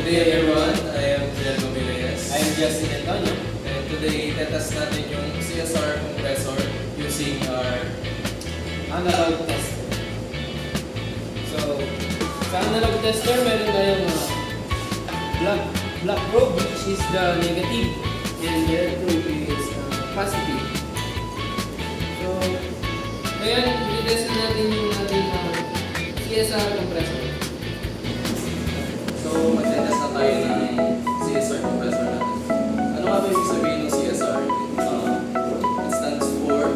day everyone, I am Diego Reyes. I am Justin Antonio. And today, tetest natin yung CSR compressor using our Analog tester. So, sa analog tester, meron tayong black probe, which is the negative, and the red probe is positive. So, ngayon, i-test natin yung ating CSR compressor. So, mag-tetest na tayo ng CSR compressor natin. Ano nga ba yung sabihin ng CSR? It stands for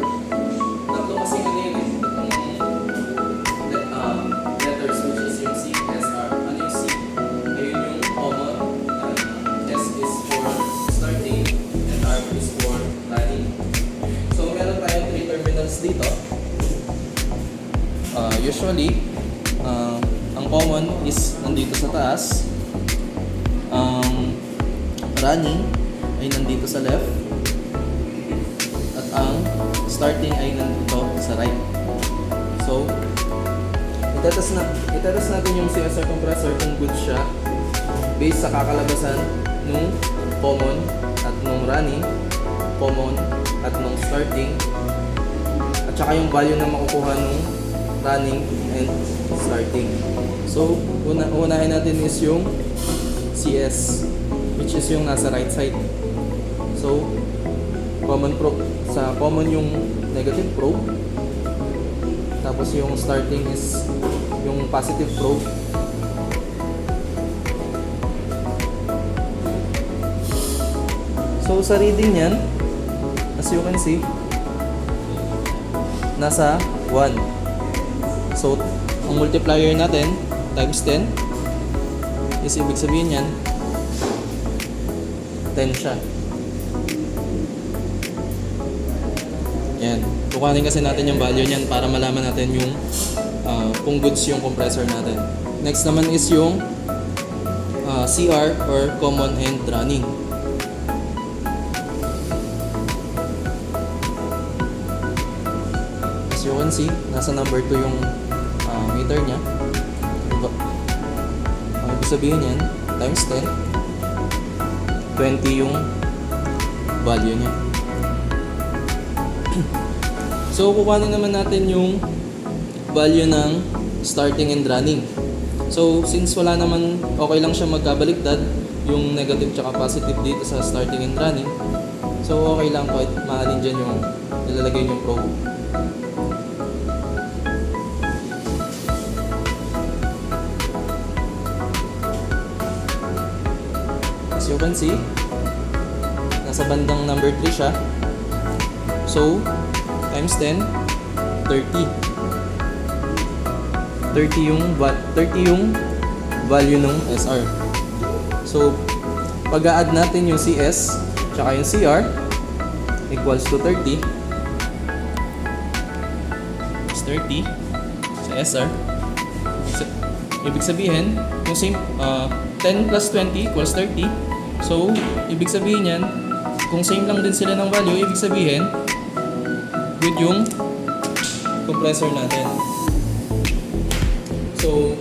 tatlo kasi kanina letters, which is yung CSR. Ano yung C? Ayun yung common, and S is for starting, and R is for running. So, meron tayong 3 terminals dito. Usually, ang common is nandito sa taas. Ang running ay nandito sa left. At ang starting ay nandito sa right. So, itetest natin yung CSR compressor kung good siya based sa kakalabasan nung common at nung running, common at nung starting, at saka yung value na makukuha nung running and starting. So, unahin natin is yung CS, which is yung nasa right side. So, common probe. Sa common yung negative probe. Tapos yung starting is yung positive probe. So, sa reading yan, as you can see, nasa 1. So, ang multiplier natin times 10 is ibig sabihin yan 10 siya. Yan. Kukuhanin kasi natin yung value niyan para malaman natin yung kung goods yung compressor natin. Next naman is yung CR or common and running. As you can see, nasa number 2 yung meter niya. Ang ibig sabihin yan, times 10, 20 yung value niya. So, kukuhanin naman natin yung value ng starting and running. So, since wala naman, okay lang siya magkabaliktad, yung negative tsaka positive dito sa starting and running. So, okay lang kahit maalin dyan yung nilalagay yung probe. As you can see, nasa bandang number 3 siya. So, times 10, 30. 30 yung value ng SR. So, pag-a-add natin yung CS tsaka yung CR equals to 30. Is 30 sa SR. Ibig sabihin, yung same 10 plus 20 equals 30. So, ibig sabihin yan, kung same lang din sila ng value, ibig sabihin, good yung compressor natin. So,